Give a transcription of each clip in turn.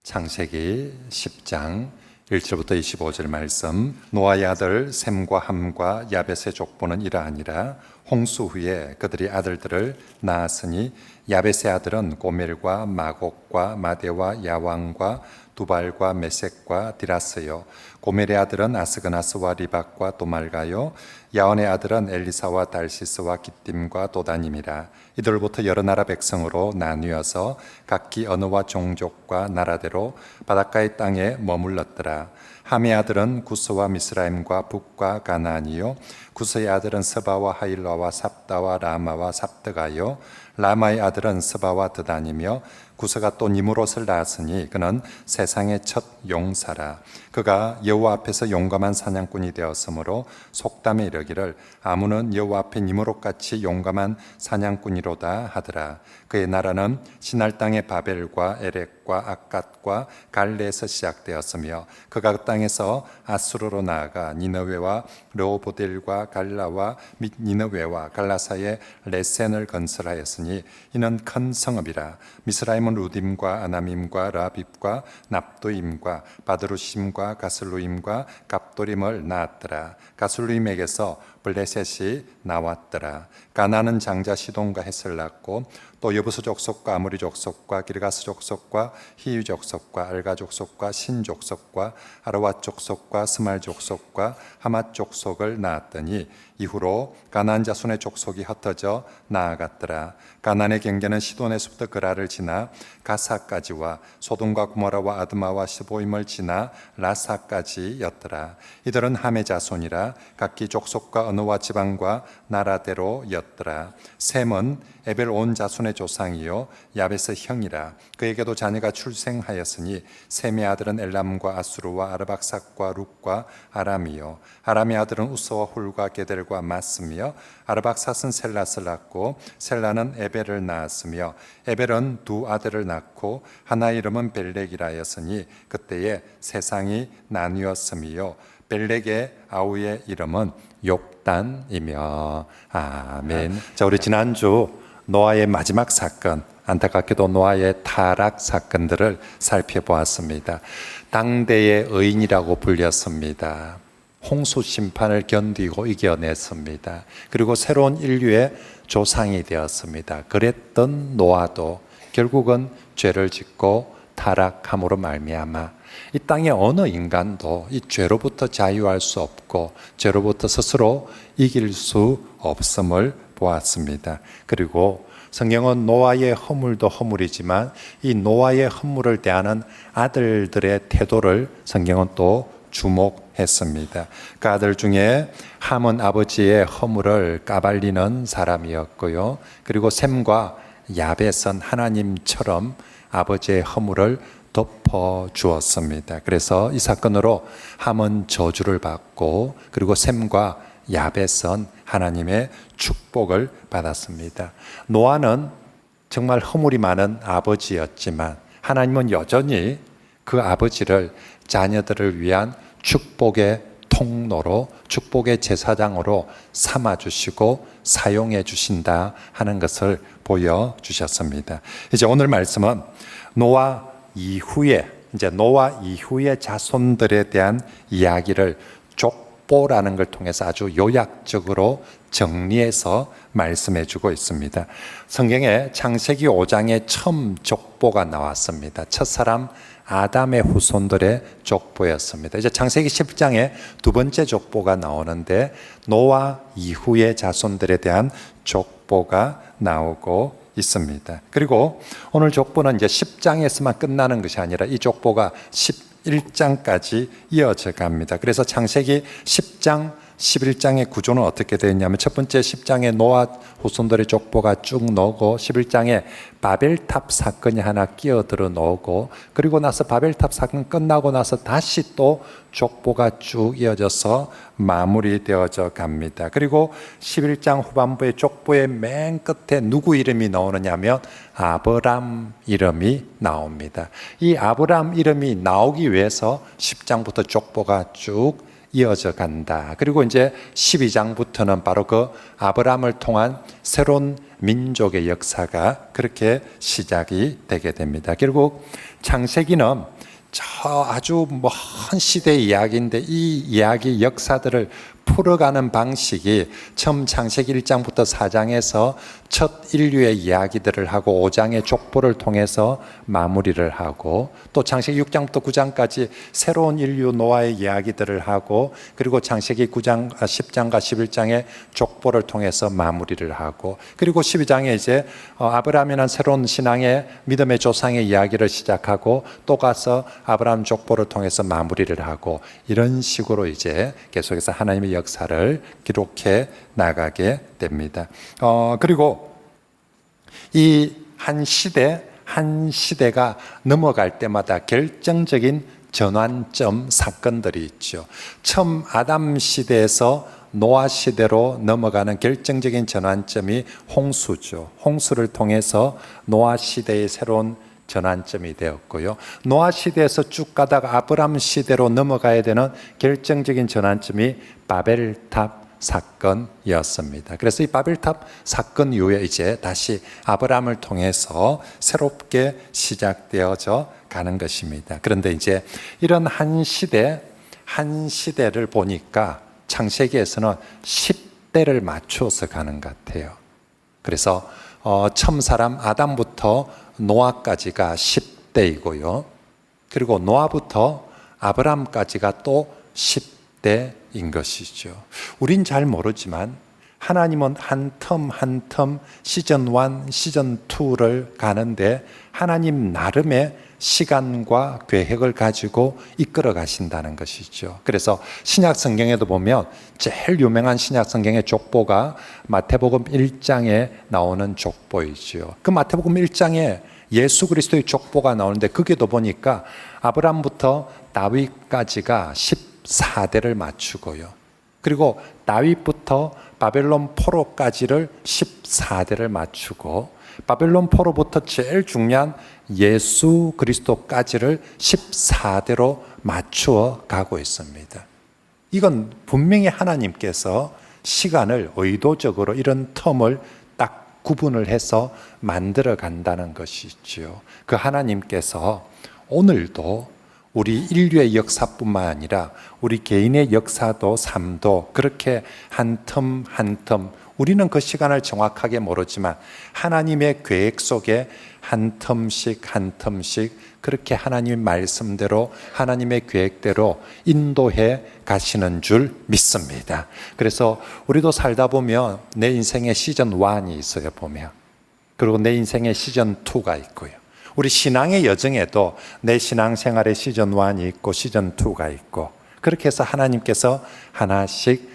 창세기 10장 1절부터 25절 말씀. 노아의 아들 셈과 함과 야벳의 족보는 이러하니라. 홍수 후에 그들이 아들들을 낳았으니 야벳의 아들은 고멜과 마곡과 마대와 야왕과 두발과 메섹과 디라스요. 고멜의 아들은 아스그나스와 리박과 도말가요. 야원의 아들은 엘리사와 달시스와 기띔과 도다님이라. 이들부터 여러 나라 백성으로 나뉘어서 각기 언어와 종족과 나라대로 바닷가의 땅에 머물렀더라. 함의 아들은 구스와 미스라임과 북과 가나안이요. 구스의 아들은 스바와 하일라와 삽다와 라마와 삽드가요. 라마의 아들은 스바와 드단이며 구스가 또 니므롯을 낳았으니 그는 세상의 첫 용사라. 그가 여호와 앞에서 용감한 사냥꾼이 되었으므로 속담에 이르기를 아문은 여호와 앞에 니므롯같이 용감한 사냥꾼이로다 하더라. 그의 나라는 시날 땅의 바벨과 에렉과 악갓과 갈레에서 시작되었으며 그가 그 땅에서 아수르로 나아가 니느웨와 르호보델과 갈라와 및 니느웨와 갈라 사이에 레센을 건설하였으니 이는 큰 성읍이라. 미스라임은 루딤과 아나밈과 라빕과 납도임과 바드루심과 가슬루임과 갑도림을 낳았더라. 가슬루임에게서 블레셋이 나왔더라. 가나안은 장자 시돈과 헷을 낳고 또 여부스 족속과 아모리 족속과 기르가스 족속과 히위 족속과 알가 족속과 신 족속과 아르와 족속과 스말 족속과 하맛 족속을 낳았더니 이후로 가나안 자손의 족속이 흩어져 나아갔더라. 가나안의 경계는 시돈의 숲터 그라를 지나 가사까지와 소돔과 고모라와 아드마와 스보임을 지나 라사까지였더라. 이들은 함의 자손이라 각기 족속과 언어와 지방과 나라대로였더라. 셈은 에벨 온 자손의 조상이요 야벳의 형이라. 그에게도 자녀가 출생하였으니 셈의 아들은 엘람과 아수르와 아르박삭과 룩과 아람이요. 아람의 아들은 우스와 훌과 게델과 마스며 아르박삭은 셀라스를 낳고 셀라는 에벨을 낳았으며 에벨은 두 아들을 낳고 하나 이름은 벨렉이라 하였으니 그때에 세상이 나뉘었으며 벨렉의 아우의 이름은 욕단이며. 아멘. 자, 우리 지난주 노아의 마지막 사건, 안타깝게도 노아의 타락 사건들을 살펴보았습니다. 당대의 의인이라고 불렸습니다. 홍수 심판을 견디고 이겨냈습니다. 그리고 새로운 인류의 조상이 되었습니다. 그랬던 노아도 결국은 죄를 짓고 타락함으로 말미암아 이 땅의 어느 인간도 이 죄로부터 자유할 수 없고 죄로부터 스스로 이길 수 없음을 보았습니다. 그리고 성경은 노아의 허물도 허물이지만 이 노아의 허물을 대하는 아들들의 태도를 성경은 또 주목했습니다. 그 아들 중에 함은 아버지의 허물을 까발리는 사람이었고요. 그리고 셈과 야벳은 하나님처럼 아버지의 허물을 덮어 주었습니다. 그래서 이 사건으로 함은 저주를 받고 그리고 셈과 야벳은 하나님의 축복을 받았습니다. 노아는 정말 허물이 많은 아버지였지만 하나님은 여전히 그 아버지를 자녀들을 위한 축복의 통로로 축복의 제사장으로 삼아주시고 사용해 주신다 하는 것을 보여주셨습니다. 이제 오늘 말씀은 노아 이후에 자손들에 대한 이야기를 족보라는 걸 통해서 아주 요약적으로 정리해서 말씀해 주고 있습니다. 성경에 창세기 5장에 처음 족보가 나왔습니다. 첫사람 아담의 후손들의 족보였습니다. 이제 창세기 10장에 두 번째 족보가 나오는데 노아 이후의 자손들에 대한 족보가 나오고 있습니다. 그리고 오늘 족보는 이제 10장에서만 끝나는 것이 아니라 이 족보가 11장까지 이어져 갑니다. 그래서 창세기 10장, 11장의 구조는 어떻게 되어 있냐면 첫 번째 10장에 노아 후손들의 족보가 쭉 나오고 11장에 바벨탑 사건이 하나 끼어들어 나오고 그리고 나서 바벨탑 사건 끝나고 나서 다시 또 족보가 쭉 이어져서 마무리되어져 갑니다. 그리고 11장 후반부의 족보의 맨 끝에 누구 이름이 나오느냐 하면 아브람 이름이 나옵니다. 이 아브람 이름이 나오기 위해서 10장부터 족보가 쭉 이어져 간다. 그리고 이제 12장부터는 바로 그 아브람을 통한 새로운 민족의 역사가 그렇게 시작이 되게 됩니다. 결국 창세기는 저 아주 먼 시대의 이야기인데 이 이야기 역사들을 풀어가는 방식이 처음 창세기 1장부터 4장에서 첫 인류의 이야기들을 하고 5장의 족보를 통해서 마무리를 하고 또 창세기 6장부터 9장까지 새로운 인류 노아의 이야기들을 하고 그리고 창세기 9장, 10장과 11장의 족보를 통해서 마무리를 하고 그리고 12장에 이제 아브라함이라는 새로운 신앙의 믿음의 조상의 이야기를 시작하고 또 가서 아브라함 족보를 통해서 마무리를 하고 이런 식으로 이제 계속해서 하나님의 역사를 기록해 나가게 됩니다. 그리고 이 한 시대가 넘어갈 때마다 결정적인 전환점 사건들이 있죠. 처음 아담 시대에서 노아 시대로 넘어가는 결정적인 전환점이 홍수죠. 홍수를 통해서 노아 시대의 새로운 전환점이 되었고요. 노아 시대에서 쭉 가다가 아브람 시대로 넘어가야 되는 결정적인 전환점이 바벨탑 사건이었습니다. 그래서 이 바벨탑 사건 이후에 이제 다시 아브람을 통해서 새롭게 시작되어져 가는 것입니다. 그런데 이제 이런 한 시대를 보니까 창세기에서는 10대를 맞추어서 가는 것 같아요. 그래서 처음 사람 아담부터 노아까지가 10대이고요. 그리고 노아부터 아브람까지가 또 10대인 것이죠. 우린 잘 모르지만 하나님은 한 텀 시즌 1, 시즌 2를 가는데 하나님 나름의 시간과 계획을 가지고 이끌어 가신다는 것이죠. 그래서 신약 성경에도 보면 제일 유명한 신약 성경의 족보가 마태복음 1장에 나오는 족보이죠. 그 마태복음 1장에 예수 그리스도의 족보가 나오는데 거기도 보니까 아브람부터 다윗까지가 14대를 맞추고요. 그리고 다윗부터 바벨론 포로까지를 14대를 맞추고 바벨론 포로부터 제일 중요한 예수 그리스도까지를 14대로 맞추어 가고 있습니다. 이건 분명히 하나님께서 시간을 의도적으로 이런 텀을 딱 구분을 해서 만들어 간다는 것이지요. 그 하나님께서 오늘도 우리 인류의 역사뿐만 아니라 우리 개인의 역사도 삶도 그렇게 한 텀 한 텀 우리는 그 시간을 정확하게 모르지만 하나님의 계획 속에 한 텀씩 한 텀씩 그렇게 하나님의 말씀대로 하나님의 계획대로 인도해 가시는 줄 믿습니다. 그래서 우리도 살다 보면 내 인생의 시즌 1이 있어요, 보면. 그리고 내 인생의 시즌 2가 있고요. 우리 신앙의 여정에도 내 신앙생활의 시즌 1이 있고 시즌 2가 있고 그렇게 해서 하나님께서 하나씩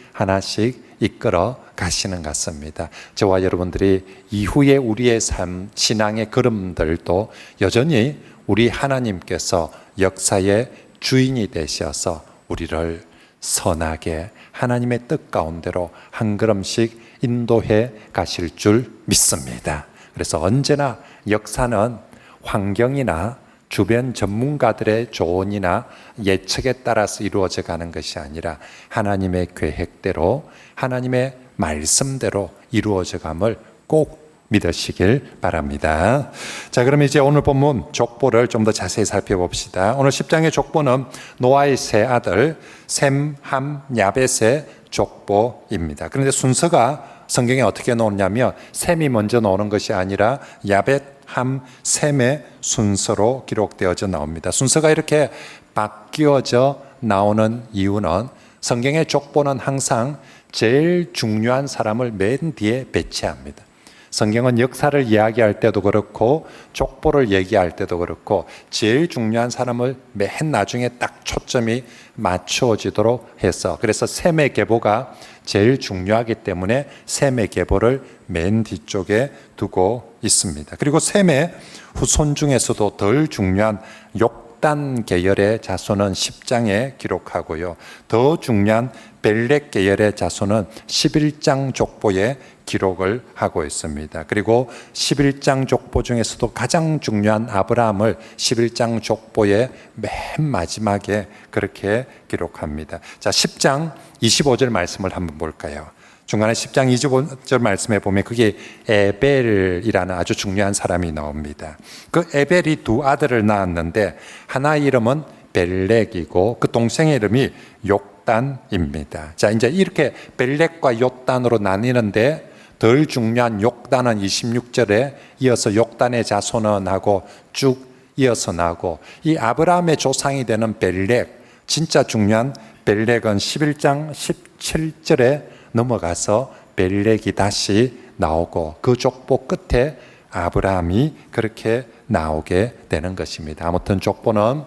이끌어 가시는 것 같습니다. 저와 여러분들이 이후에 우리의 삶, 신앙의 걸음들도 여전히 우리 하나님께서 역사의 주인이 되셔서 우리를 선하게 하나님의 뜻 가운데로 한 걸음씩 인도해 가실 줄 믿습니다. 그래서 언제나 역사는 환경이나 주변 전문가들의 조언이나 예측에 따라서 이루어져 가는 것이 아니라 하나님의 계획대로 하나님의 말씀대로 이루어져 감을 꼭 믿으시길 바랍니다. 자, 그럼 이제 오늘 본문 족보를 좀 더 자세히 살펴봅시다. 오늘 10장의 족보는 노아의 세 아들 셈, 함, 야벳의 족보입니다. 그런데 순서가 성경에 어떻게 나오냐면 셈이 먼저 나오는 것이 아니라 야벳, 함, 셈의 순서로 기록되어져 나옵니다. 순서가 이렇게 바뀌어져 나오는 이유는 성경의 족보는 항상 제일 중요한 사람을 맨 뒤에 배치합니다. 성경은 역사를 이야기할 때도 그렇고 족보를 얘기할 때도 그렇고 제일 중요한 사람을 맨 나중에 딱 초점이 맞추어지도록 해서 그래서 셈의 계보가 제일 중요하기 때문에 셈의 계보를 맨 뒤쪽에 두고 있습니다. 그리고 셈의 후손 중에서도 덜 중요한 욕단 계열의 자손은 10장에 기록하고요. 더 중요한 벨렉 계열의 자손은 11장 족보에 기록을 하고 있습니다. 그리고 11장 족보 중에서도 가장 중요한 아브라함을 11장 족보의 맨 마지막에 그렇게 기록합니다. 자, 10장 25절 말씀을 한번 볼까요? 중간에 10장 25절 말씀에 보면 그게 에벨이라는 아주 중요한 사람이 나옵니다. 그 에벨이 두 아들을 낳았는데 하나 이름은 벨렉이고 그 동생의 이름이 욕단입니다. 자, 이제 이렇게 벨렉과 욕단으로 나뉘는데 덜 중요한 욕단은 26절에 이어서 욕단의 자손은 하고 쭉 이어서 나고, 이 아브라함의 조상이 되는 벨렉, 진짜 중요한 벨렉은 11장 17절에 넘어가서 벨렉이 다시 나오고 그 족보 끝에 아브라함이 그렇게 나오게 되는 것입니다. 아무튼 족보는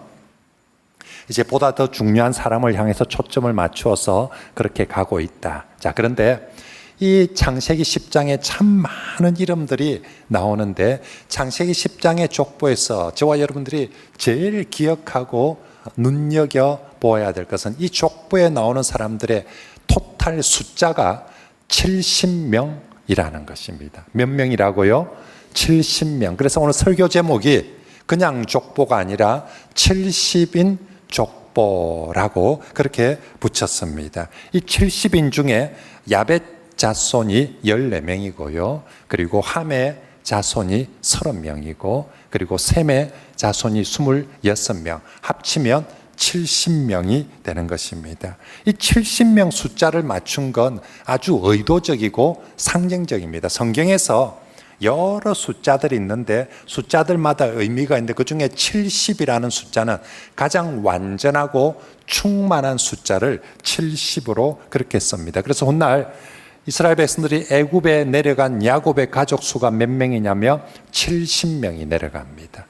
이제 보다 더 중요한 사람을 향해서 초점을 맞추어서 그렇게 가고 있다. 자, 그런데 이 창세기 10장에 참 많은 이름들이 나오는데 창세기 10장의 족보에서 저와 여러분들이 제일 기억하고 눈여겨보아야 될 것은 이 족보에 나오는 사람들의 토탈 숫자가 70명이라는 것입니다. 몇 명이라고요? 70명. 그래서 오늘 설교 제목이 그냥 족보가 아니라 70인 족보라고 그렇게 붙였습니다. 이 70인 중에 야벳 자손이 14명이고요. 그리고 함의 자손이 30명이고 그리고 셈의 자손이 26명, 합치면 70명이 되는 것입니다. 이 70명 숫자를 맞춘 건 아주 의도적이고 상징적입니다. 성경에서 여러 숫자들이 있는데 숫자들마다 의미가 있는데 그중에 70이라는 숫자는 가장 완전하고 충만한 숫자를 70으로 그렇게 씁니다. 그래서 훗날 이스라엘 백성들이 애굽에 내려간 야곱의 가족 수가 몇 명이냐면 70명이 내려갑니다.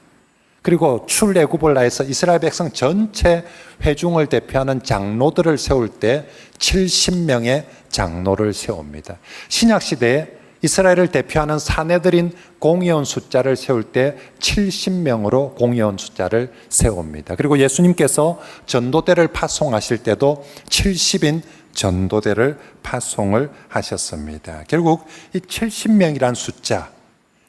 그리고 출애굽을 나해서 이스라엘 백성 전체 회중을 대표하는 장로들을 세울 때 70명의 장로를 세웁니다. 신약 시대에 이스라엘을 대표하는 사내들인 공의원 숫자를 세울 때 70명으로 공의원 숫자를 세웁니다. 그리고 예수님께서 전도대를 파송하실 때도 70인 전도대를 파송을 하셨습니다. 결국 이 70명이란 숫자,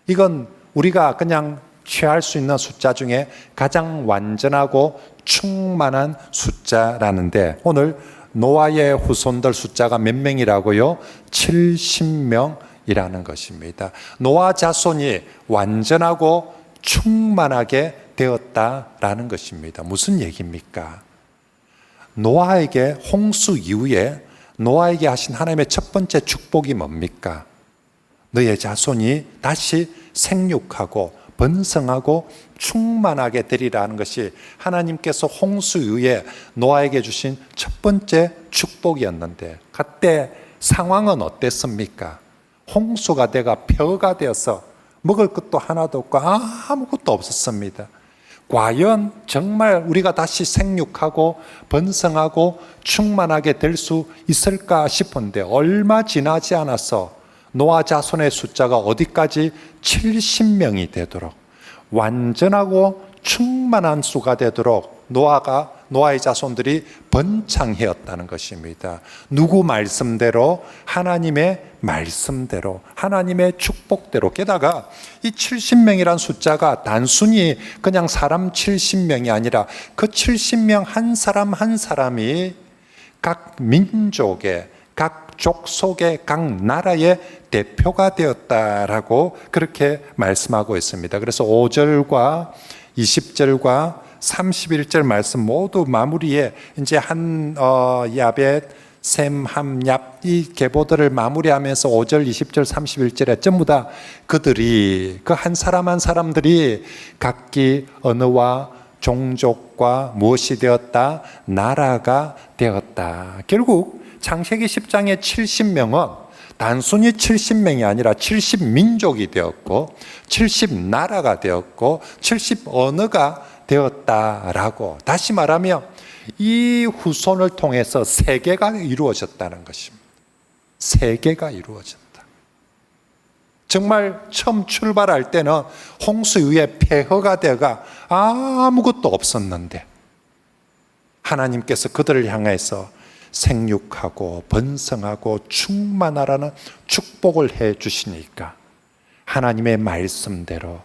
이건 우리가 그냥 취할 수 있는 숫자 중에 가장 완전하고 충만한 숫자라는데 오늘 노아의 후손들 숫자가 몇 명이라고요? 70명이라는 것입니다. 노아 자손이 완전하고 충만하게 되었다라는 것입니다. 무슨 얘기입니까? 노아에게 홍수 이후에 노아에게 하신 하나님의 첫 번째 축복이 뭡니까? 너의 자손이 다시 생육하고 번성하고 충만하게 되리라는 것이 하나님께서 홍수 이후에 노아에게 주신 첫 번째 축복이었는데 그때 상황은 어땠습니까? 홍수가 돼가 폐허가 되어서 먹을 것도 하나도 없고 아무것도 없었습니다. 과연 정말 우리가 다시 생육하고 번성하고 충만하게 될 수 있을까 싶은데 얼마 지나지 않아서 노아 자손의 숫자가 어디까지 70명이 되도록 완전하고 충만한 수가 되도록 노아의 자손들이 번창해었다는 것입니다. 누구 말씀대로? 하나님의 말씀대로, 하나님의 축복대로. 게다가 이 70명이란 숫자가 단순히 그냥 사람 70명이 아니라 그 70명 한 사람 한 사람이 각 민족의, 각 족속의, 각 나라의 대표가 되었다라고 그렇게 말씀하고 있습니다. 그래서 5절과 20절과 31절 말씀 모두 마무리에 이제 야벳, 셈, 함, 얍 이 계보들을 마무리하면서 5절, 20절, 31절에 전부 다 그들이 그 한 사람 한 사람들이 각기 언어와 종족과 무엇이 되었다? 나라가 되었다. 결국 창세기 10장의 70명은 단순히 70명이 아니라 70민족이 되었고 70나라가 되었고 70언어가 되었다라고, 다시 말하면 이 후손을 통해서 세계가 이루어졌다는 것입니다. 세계가 이루어졌다. 정말 처음 출발할 때는 홍수 이후에 폐허가 되어가 아무것도 없었는데 하나님께서 그들을 향해서 생육하고 번성하고 충만하라는 축복을 해 주시니까 하나님의 말씀대로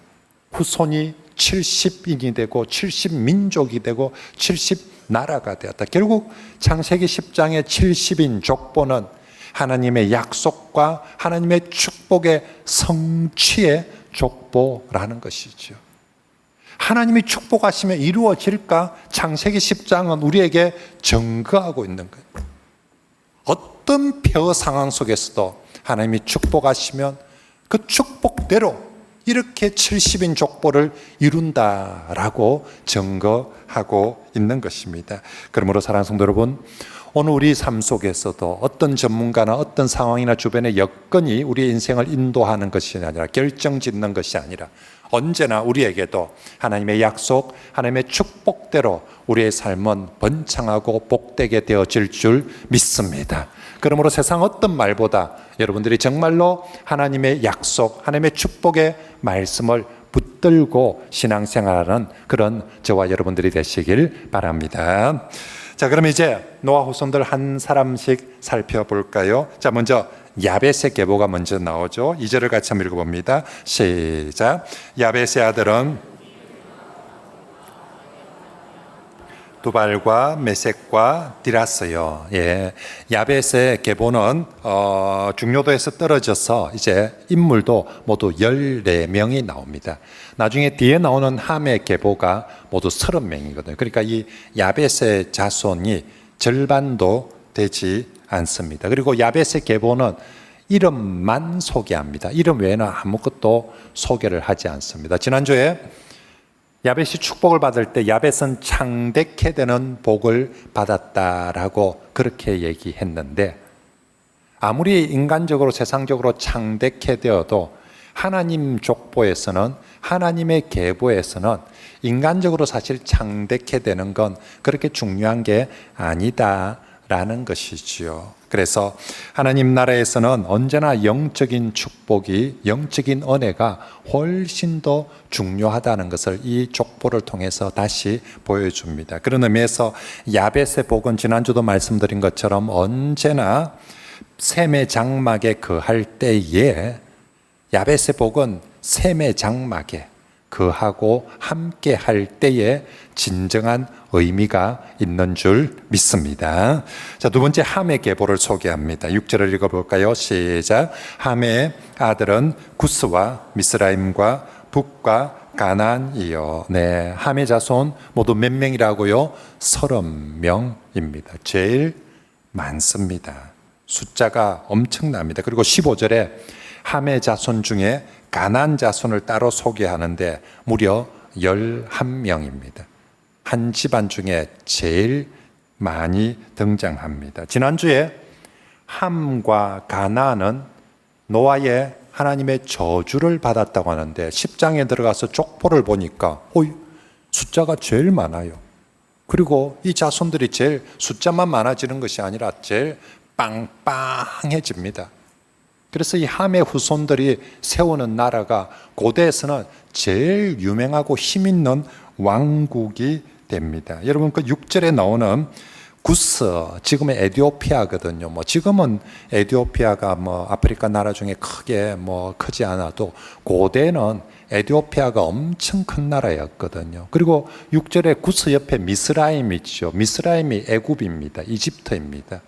후손이 70인이 되고 70민족이 되고 70나라가 되었다. 결국 창세기 10장의 70인 족보는 하나님의 약속과 하나님의 축복의 성취의 족보라는 것이죠. 하나님이 축복하시면 이루어질까? 창세기 10장은 우리에게 증거하고 있는 거예요. 어떤 폐허 상황 속에서도 하나님이 축복하시면 그 축복대로 이렇게 70인 족보를 이룬다라고 증거하고 있는 것입니다. 그러므로 사랑하는 성도 여러분, 오늘 우리 삶 속에서도 어떤 전문가나 어떤 상황이나 주변의 여건이 우리의 인생을 인도하는 것이 아니라 결정짓는 것이 아니라 언제나 우리에게도 하나님의 약속, 하나님의 축복대로 우리의 삶은 번창하고 복되게 되어질 줄 믿습니다. 그러므로 세상 어떤 말보다 여러분들이 정말로 하나님의 약속, 하나님의 축복의 말씀을 붙들고 신앙생활하는 그런 저와 여러분들이 되시길 바랍니다. 자, 그럼 이제 노아 후손들 한 사람씩 살펴볼까요? 자, 먼저 야벳의 계보가 먼저 나오죠. 2절을 같이 한번 읽어봅니다. 시작. 야벳의 아들은 두발과 메섹과 디라스요. 예, 야벳의 계보는 중요도에서 떨어져서 이제 인물도 모두 14명이 나옵니다. 나중에 뒤에 나오는 함의 계보가 모두 30명이거든요. 그러니까 이 야벳의 자손이 절반도 되지 않습니다. 그리고 야벳의 계보는 이름만 소개합니다. 이름 외에는 아무것도 소개를 하지 않습니다. 지난주에 야벳이 축복을 받을 때 야벳은 창대케 되는 복을 받았다라고 그렇게 얘기했는데, 아무리 인간적으로 세상적으로 창대케 되어도 하나님 족보에서는, 하나님의 계보에서는 인간적으로 사실 창대케 되는 건 그렇게 중요한 게 아니다라는 것이지요. 그래서 하나님 나라에서는 언제나 영적인 축복이, 영적인 은혜가 훨씬 더 중요하다는 것을 이 족보를 통해서 다시 보여줍니다. 그런 의미에서 야벳의 복은 지난주도 말씀드린 것처럼 언제나 셈의 장막에 거할 때에, 야벳의 복은 셈의 장막에 거하고 함께 할 때에 진정한 의미가 있는 줄 믿습니다. 자, 두 번째 함의 계보를 소개합니다. 6절을 읽어볼까요? 시작. 함의 아들은 구스와 미스라임과 북과 가나안이요. 네, 함의 자손 모두 몇 명이라고요? 30명입니다. 제일 많습니다. 숫자가 엄청납니다. 그리고 15절에 함의 자손 중에 가나안 자손을 따로 소개하는데 무려 11명입니다. 한 집안 중에 제일 많이 등장합니다. 지난주에 함과 가나안은 노아의 하나님의 저주를 받았다고 하는데 10장에 들어가서 족보를 보니까 숫자가 제일 많아요. 그리고 이 자손들이 제일 숫자만 많아지는 것이 아니라 제일 빵빵해집니다. 그래서 이 함의 후손들이 세우는 나라가 고대에서는 제일 유명하고 힘 있는 왕국이 됩니다. 여러분, 그 6절에 나오는 구스, 지금의 에티오피아거든요. 지금은 에티오피아가 아프리카 나라 중에 크게 크지 않아도 고대는 에티오피아가 엄청 큰 나라였거든요. 그리고 6절에 구스 옆에 미스라임이 있죠. 미스라임이 애굽입니다. 이집트입니다.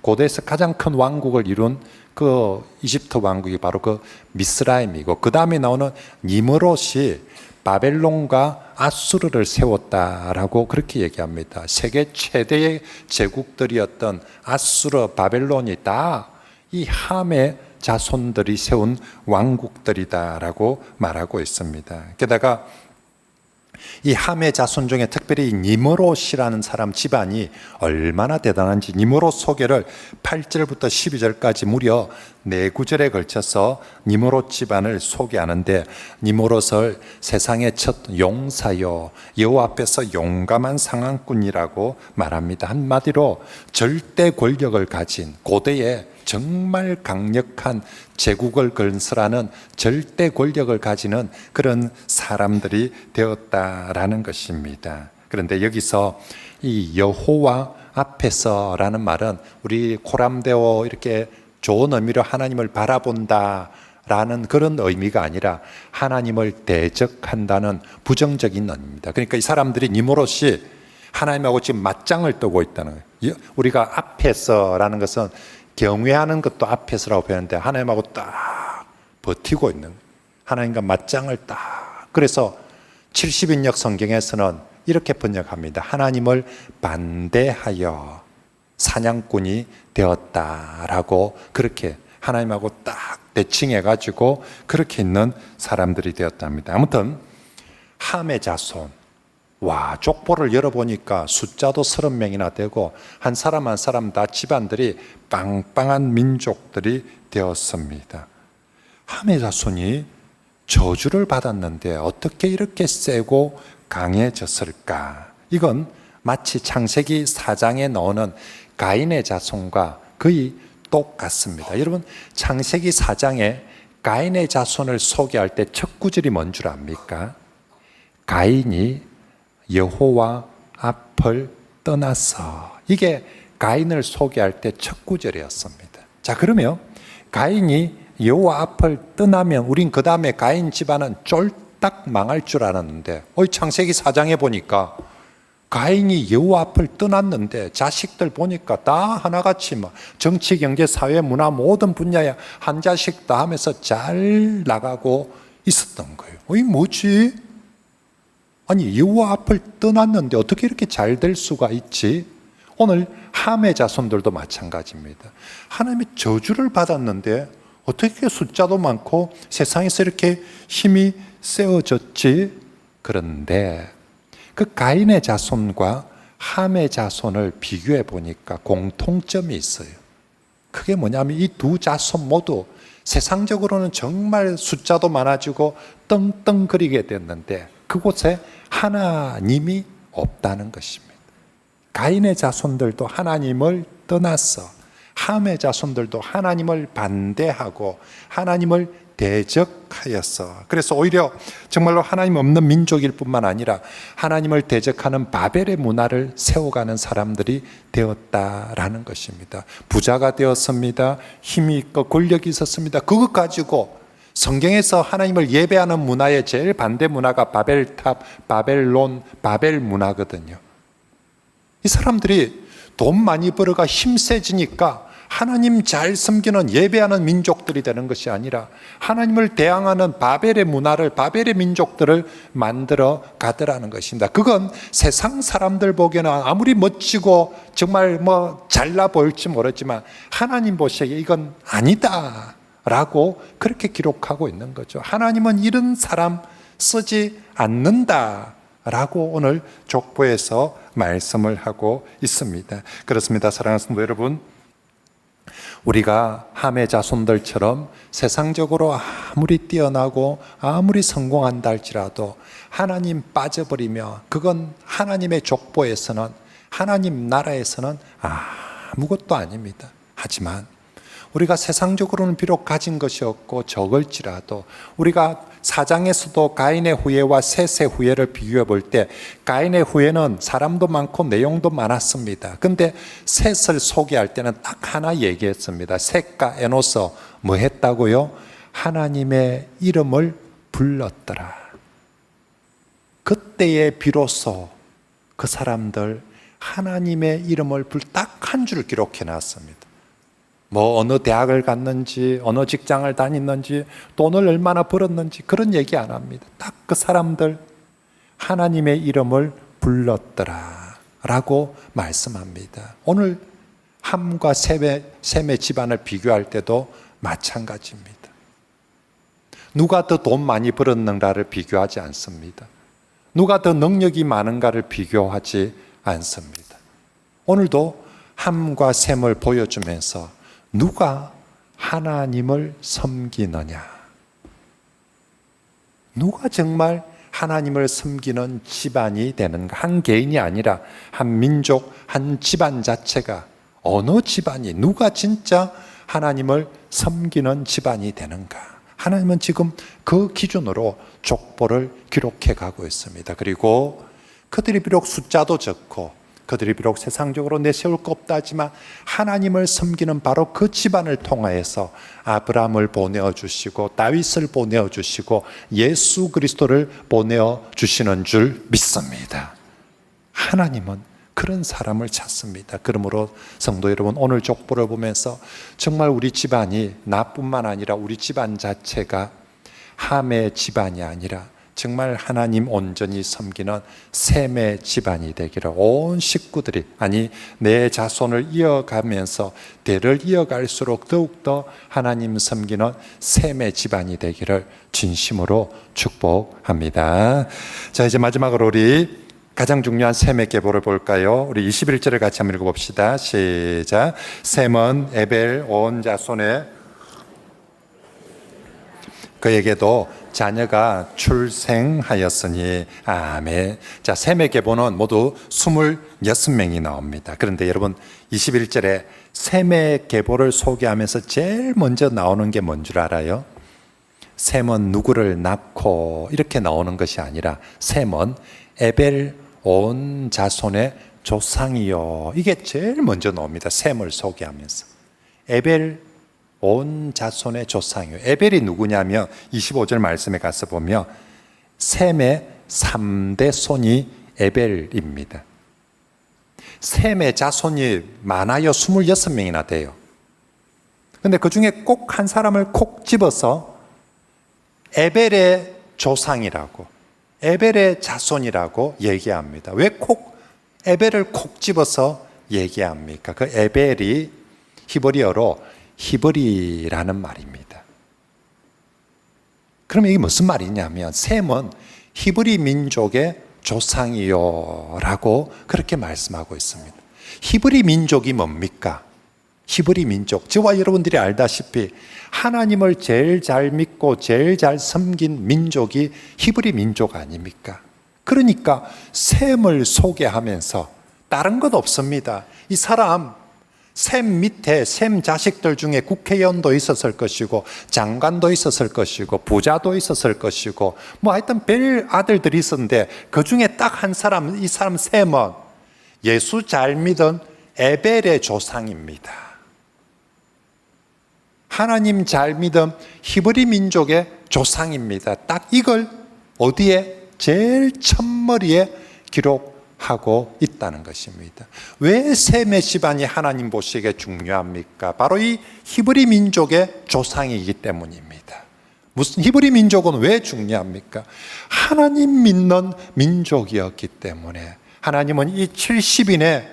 고대에서 가장 큰 왕국을 이룬 그 이집트 왕국이 바로 그 미스라임이고, 그 다음에 나오는 니므롯이 바벨론과 아수르를 세웠다라고 그렇게 얘기합니다. 세계 최대의 제국들이었던 아수르, 바벨론이 다 이 함의 자손들이 세운 왕국들이다라고 말하고 있습니다. 게다가 이 함의 자손 중에 특별히 니므롯이라는 사람 집안이 얼마나 대단한지 니므롯 소개를 8절부터 12절까지 무려 4구절에 걸쳐서 니므롯 집안을 소개하는데, 니므롯을 세상의 첫 용사요, 여호와 앞에서 용감한 상한꾼이라고 말합니다. 한마디로 절대 권력을 가진, 고대의 정말 강력한 제국을 건설하는 절대 권력을 가지는 그런 사람들이 되었다라는 것입니다. 그런데 여기서 이 여호와 앞에서라는 말은 우리 코람데오 이렇게 좋은 의미로 하나님을 바라본다라는 그런 의미가 아니라 하나님을 대적한다는 부정적인 의미입니다. 그러니까 이 사람들이 니므롯이 하나님하고 지금 맞짱을 뜨고 있다는 거예요. 우리가 앞에서라는 것은 경외하는 것도 앞에서라고 배웠는데 하나님하고 딱 버티고 있는 거예요. 하나님과 맞짱을 딱. 그래서 70인역 성경에서는 이렇게 번역합니다. 하나님을 반대하여 사냥꾼이 되었다라고, 그렇게 하나님하고 딱 대칭해가지고 그렇게 있는 사람들이 되었답니다. 아무튼 함의 자손, 와, 족보를 열어보니까 숫자도 30명이나 되고 한 사람 한 사람 다 집안들이 빵빵한 민족들이 되었습니다. 함의 자손이 저주를 받았는데 어떻게 이렇게 세고 강해졌을까? 이건 마치 창세기 4장에 나오는 가인의 자손과 거의 똑같습니다. 여러분, 창세기 4장에 가인의 자손을 소개할 때 첫 구절이 뭔 줄 압니까? 가인이 여호와 앞을 떠났어. 이게 가인을 소개할 때 첫 구절이었습니다. 자, 그러면 가인이 여호와 앞을 떠나면 우린 그 다음에 가인 집안은 쫄딱 망할 줄 알았는데, 창세기 4장에 보니까 가인이 여호와 앞을 떠났는데 자식들 보니까 다 하나같이 정치, 경제, 사회, 문화 모든 분야에 한 자식 다 하면서 잘 나가고 있었던 거예요. 이게 뭐지? 아니, 여호와 앞을 떠났는데 어떻게 이렇게 잘 될 수가 있지? 오늘 함의 자손들도 마찬가지입니다. 하나님의 저주를 받았는데 어떻게 숫자도 많고 세상에서 이렇게 힘이 세워졌지? 그런데 그 가인의 자손과 함의 자손을 비교해 보니까 공통점이 있어요. 그게 뭐냐면 이 두 자손 모두 세상적으로는 정말 숫자도 많아지고 떵떵거리게 됐는데 그곳에 하나님이 없다는 것입니다. 가인의 자손들도 하나님을 떠났어. 함의 자손들도 하나님을 반대하고 하나님을 대적하였어. 그래서 오히려 정말로 하나님 없는 민족일 뿐만 아니라 하나님을 대적하는 바벨의 문화를 세워가는 사람들이 되었다라는 것입니다. 부자가 되었습니다. 힘이 있고 권력이 있었습니다. 그것 가지고 성경에서 하나님을 예배하는 문화의 제일 반대 문화가 바벨탑, 바벨론, 바벨 문화거든요. 이 사람들이 돈 많이 벌어가 힘 세지니까 하나님 잘 섬기는 예배하는 민족들이 되는 것이 아니라 하나님을 대항하는 바벨의 문화를, 바벨의 민족들을 만들어 가더라는 것입니다. 그건 세상 사람들 보기에는 아무리 멋지고 정말 잘나 보일지 모르지만 하나님 보시기에 이건 아니다 라고 그렇게 기록하고 있는 거죠. 하나님은 이런 사람 쓰지 않는다 라고 오늘 족보에서 말씀을 하고 있습니다. 그렇습니다. 사랑하는 성도 여러분, 우리가 함의 자손들처럼 세상적으로 아무리 뛰어나고 아무리 성공한다 할지라도 하나님 빠져버리면 그건 하나님의 족보에서는, 하나님 나라에서는 아무것도 아닙니다. 하지만 우리가 세상적으로는 비록 가진 것이 없고 적을지라도 우리가 4장에서도 가인의 후예와 셋의 후예를 비교해 볼 때 가인의 후예는 사람도 많고 내용도 많았습니다. 근데 셋을 소개할 때는 딱 하나 얘기했습니다. 셋과 에노스 뭐 했다고요? 하나님의 이름을 불렀더라. 그때에 비로소 그 사람들 하나님의 이름을 딱 한 줄 기록해 놨습니다. 어느 대학을 갔는지, 어느 직장을 다녔는지, 돈을 얼마나 벌었는지 그런 얘기 안 합니다. 딱 그 사람들 하나님의 이름을 불렀더라 라고 말씀합니다. 오늘 함과 셈의 집안을 비교할 때도 마찬가지입니다. 누가 더 돈 많이 벌었는가를 비교하지 않습니다. 누가 더 능력이 많은가를 비교하지 않습니다. 오늘도 함과 셈을 보여주면서 누가 하나님을 섬기느냐, 누가 정말 하나님을 섬기는 집안이 되는가, 한 개인이 아니라 한 민족, 한 집안 자체가, 어느 집안이, 누가 진짜 하나님을 섬기는 집안이 되는가. 하나님은 지금 그 기준으로 족보를 기록해 가고 있습니다. 그리고 그들이 비록 숫자도 적고 그들이 비록 세상적으로 내세울 것 없다 하지만 하나님을 섬기는 바로 그 집안을 통하여서 아브라함을 보내어 주시고 다윗을 보내어 주시고 예수 그리스도를 보내어 주시는 줄 믿습니다. 하나님은 그 그런 사람을 찾습니다. 그러므로 성도 여러분, 오늘 족보를 보면서 정말 우리 집안이, 나뿐만 아니라 우리 집안 자체가 함의 집안이 아니라 정말 하나님 온전히 섬기는 셈의 집안이 되기를, 온 식구들이, 아니 내 자손을 이어가면서 대를 이어갈수록 더욱더 하나님 섬기는 셈의 집안이 되기를 진심으로 축복합니다. 자, 이제 마지막으로 우리 가장 중요한 셈의 계보를 볼까요? 우리 21절을 같이 한번 읽어봅시다. 시작. 셈은 에벨 온 자손의 그에게도 자녀가 출생하였으니. 아멘. 자, 셈의 계보는 모두 26명이 나옵니다. 그런데 여러분, 21절에 셈의 계보를 소개하면서 제일 먼저 나오는 게 뭔 줄 알아요? 셈은 누구를 낳고 이렇게 나오는 것이 아니라 셈은 에벨 온 자손의 조상이요. 이게 제일 먼저 나옵니다. 셈을 소개하면서. 에벨 온 자손의 조상이요. 에벨이 누구냐면 25절 말씀에 가서 보면 셈의 3대 손이 에벨입니다. 셈의 자손이 많아요. 26명이나 돼요. 근데 그 중에 꼭 한 사람을 콕 집어서 에벨의 조상이라고, 에벨의 자손이라고 얘기합니다. 왜 콕 에벨을 콕 집어서 얘기합니까? 그 에벨이 히브리어로 히브리라는 말입니다. 그러면 이게 무슨 말이냐면 셈은 히브리 민족의 조상이요 라고 그렇게 말씀하고 있습니다. 히브리 민족이 뭡니까? 히브리 민족, 저와 여러분들이 알다시피 하나님을 제일 잘 믿고 제일 잘 섬긴 민족이 히브리 민족 아닙니까? 그러니까 셈을 소개하면서 다른 것 없습니다. 이 사람 셈 밑에 셈 자식들 중에 국회의원도 있었을 것이고 장관도 있었을 것이고 부자도 있었을 것이고 뭐 하여튼 별 아들들이 있었는데 그 중에 딱 한 사람, 이 사람 셈은 예수 잘 믿은 에벨의 조상입니다. 하나님 잘 믿은 히브리 민족의 조상입니다. 딱 이걸 어디에? 제일 첫머리에 기록하고 있다는 것입니다. 왜 셈의 집안이 하나님 보시기에 중요합니까? 바로 이 히브리 민족의 조상이기 때문입니다. 무슨 히브리 민족은 왜 중요합니까? 하나님 믿는 민족이었기 때문에 하나님은 이 70인의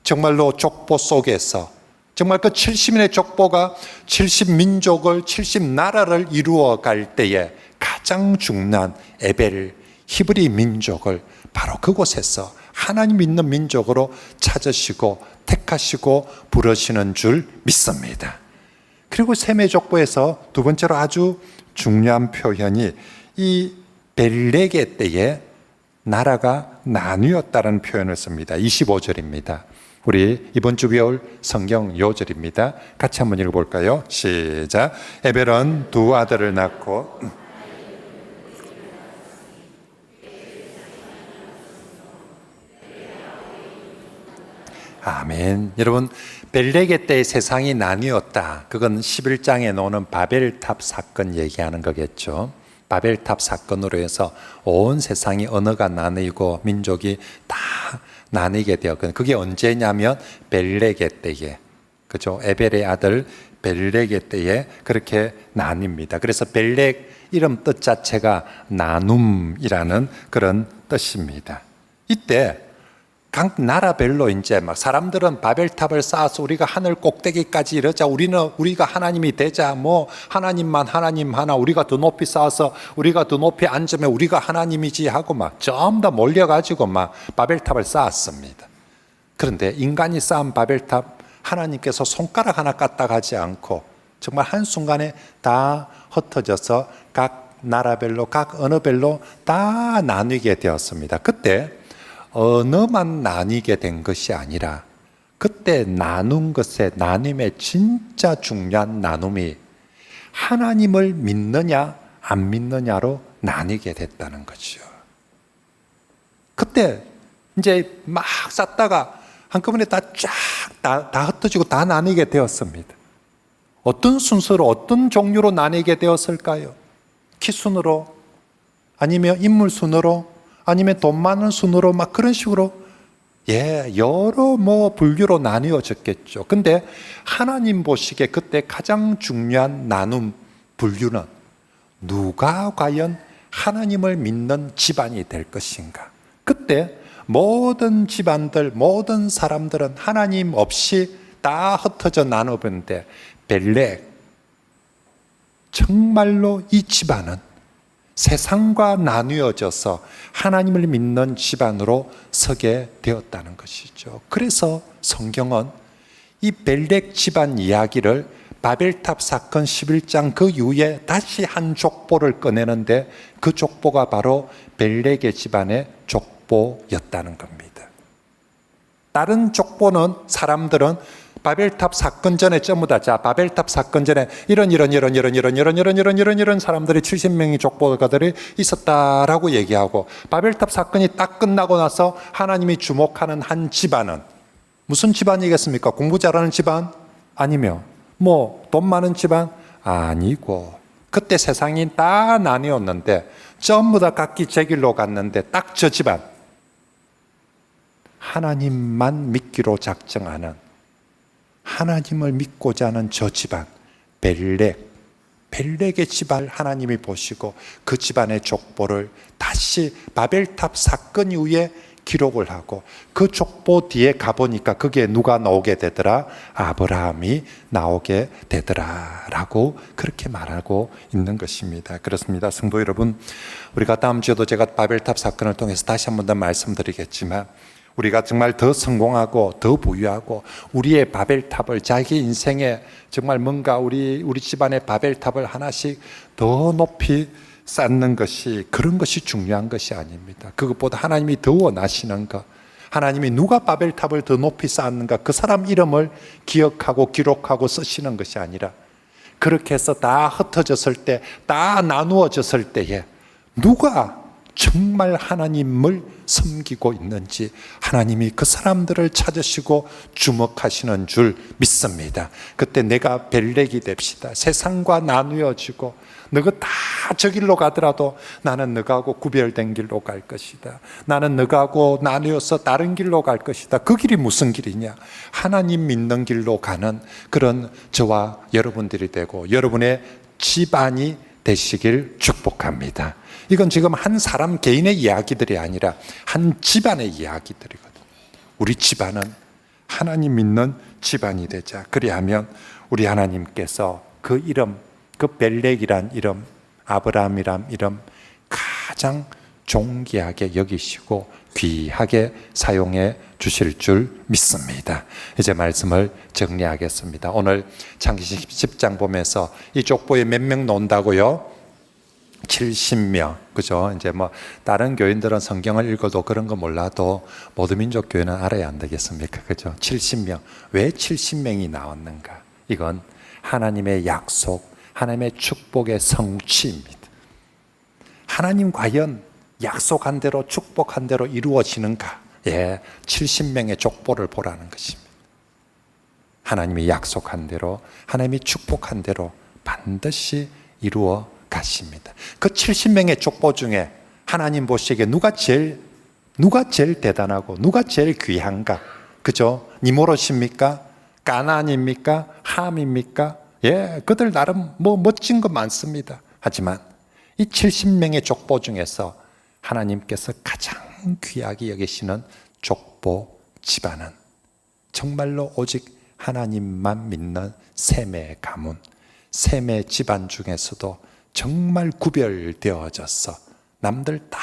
정말로 족보 속에서 정말 그 70인의 족보가 70민족을 70나라를 이루어 갈 때에 가장 중요한 에벨 히브리 민족을 바로 그곳에서 하나님 믿는 민족으로 찾으시고 택하시고 부르시는 줄 믿습니다. 그리고 셈의 족보에서 두 번째로 아주 중요한 표현이 이 벨렉의 때에 나라가 나뉘었다는 표현을 씁니다. 25절입니다. 우리 이번 주 배울 성경 요절입니다. 같이 한번 읽어볼까요? 시작. 에벨은 두 아들을 낳고 아멘. 여러분, 벨렉의 때의 세상이 나뉘었다. 그건 11장에 나오는 바벨탑 사건 얘기하는 거겠죠. 바벨탑 사건으로 해서 온 세상이 언어가 나뉘고 민족이 다 나뉘게 되었거든요. 그게 언제냐면 벨렉의 때에, 그죠? 에벨의 아들 벨렉의 때에 그렇게 나뉩니다. 그래서 벨렉 이름 뜻 자체가 나눔이라는 그런 뜻입니다. 이때 각 나라별로 이제 막 사람들은 바벨탑을 쌓아서 우리가 하늘 꼭대기까지 이르자, 우리가 하나님이 되자, 뭐 하나님만 하나님 하나, 우리가 더 높이 쌓아서 우리가 더 높이 앉으면 우리가 하나님이지 하고 막 전부 다 몰려가지고 막 바벨탑을 쌓았습니다. 그런데 인간이 쌓은 바벨탑 하나님께서 손가락 하나 까딱하지 않고 정말 한순간에 다 흩어져서 각 나라별로 각 언어별로 다 나뉘게 되었습니다. 그때 언어만 나뉘게 된 것이 아니라 그때 나눈 것의 나눔의 진짜 중요한 나눔이 하나님을 믿느냐 안 믿느냐로 나뉘게 됐다는 거죠. 그때 이제 막 쌓다가 한꺼번에 다 흩어지고 다 나뉘게 되었습니다. 어떤 순서로 어떤 종류로 나뉘게 되었을까요? 키 순으로 아니면 인물 순으로 아니면 돈 많은 순으로 막 그런 식으로 여러 분류로 나뉘어졌겠죠. 근데 하나님 보시기에 그때 가장 중요한 나눔 분류는 누가 과연 하나님을 믿는 집안이 될 것인가. 그때 모든 집안들, 모든 사람들은 하나님 없이 다 흩어져 나눠본데 벨렉, 정말로 이 집안은 세상과 나뉘어져서 하나님을 믿는 집안으로 서게 되었다는 것이죠. 그래서 성경은 이 벨렉 집안 이야기를 바벨탑 사건 11장 그 이후에 다시 한 족보를 꺼내는데 그 족보가 바로 벨렉의 집안의 족보였다는 겁니다. 다른 족보는 사람들은 바벨탑 사건 전에 전부 다 바벨탑 사건 전에 이런 사람들이 70명의 족보가들이 있었다라고 얘기하고 바벨탑 사건이 딱 끝나고 나서 하나님이 주목하는 한 집안은 무슨 집안이겠습니까? 공부 잘하는 집안? 아니며 돈 많은 집안? 아니고 그때 세상이 다 나뉘었는데 전부 다 각기 제 길로 갔는데 딱 저 집안 하나님만 믿기로 작정하는 하나님을 믿고자 하는 저 집안 벨렉의 집안 하나님이 보시고 그 집안의 족보를 다시 바벨탑 사건 이후에 기록을 하고 그 족보 뒤에 가보니까 그게 누가 나오게 되더라? 아브라함이 나오게 되더라 라고 그렇게 말하고 있는 것입니다. 그렇습니다. 성도 여러분, 우리가 다음 주에도 제가 바벨탑 사건을 통해서 다시 한 번 더 말씀드리겠지만 우리가 정말 더 성공하고 더 부유하고 우리의 바벨탑을 자기 인생에 정말 뭔가 우리 집안의 바벨탑을 하나씩 더 높이 쌓는 것이 그런 것이 중요한 것이 아닙니다. 그것보다 하나님이 더 원하시는 것, 하나님이 누가 바벨탑을 더 높이 쌓았는가 그 사람 이름을 기억하고 기록하고 쓰시는 것이 아니라 그렇게 해서 다 흩어졌을 때, 다 나누어졌을 때에 누가 정말 하나님을 섬기고 있는지 하나님이 그 사람들을 찾으시고 주목하시는 줄 믿습니다. 그때 내가 벨렉이 됩시다. 세상과 나누어지고 너가 다 저 길로 가더라도 나는 너하고 구별된 길로 갈 것이다. 나는 너하고 나누어서 다른 길로 갈 것이다. 그 길이 무슨 길이냐? 하나님 믿는 길로 가는 그런 저와 여러분들이 되고 여러분의 집안이 되시길 축복합니다. 이건 지금 한 사람 개인의 이야기들이 아니라 한 집안의 이야기들이거든요. 우리 집안은 하나님 믿는 집안이 되자. 그리하면 우리 하나님께서 그 이름, 그 벨렉이란 이름, 아브라함이란 이름 가장 존귀하게 여기시고 귀하게 사용해 주실 줄 믿습니다. 이제 말씀을 정리하겠습니다. 오늘 창세기 10장 보면서 이 족보에 몇 명 나온다고요? 70명. 그죠? 이제 다른 교인들은 성경을 읽어도 그런 거 몰라도 모두민족 교회는 알아야 안 되겠습니까? 그죠? 70명. 왜 70명이 나왔는가? 이건 하나님의 약속, 하나님의 축복의 성취입니다. 하나님 과연 약속한 대로 축복한 대로 이루어지는가? 70명의 족보를 보라는 것입니다. 하나님이 약속한 대로, 하나님이 축복한 대로 반드시 이루어 가십니다. 그 70명의 족보 중에 하나님 보시기에 누가 제일 대단하고 누가 제일 귀한가? 그죠? 니모롯입니까? 가나안입니까? 함입니까? 그들 나름 멋진 거 많습니다. 하지만 이 70명의 족보 중에서 하나님께서 가장 귀하게 여기시는 족보 집안은 정말로 오직 하나님만 믿는 셈의 가문, 셈의 집안 중에서도 정말 구별되어져서 남들 다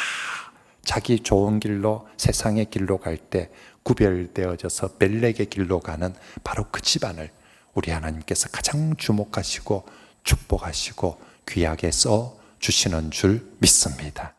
자기 좋은 길로 세상의 길로 갈 때 구별되어져서 벨렉의 길로 가는 바로 그 집안을 우리 하나님께서 가장 주목하시고 축복하시고 귀하게 써 주시는 줄 믿습니다.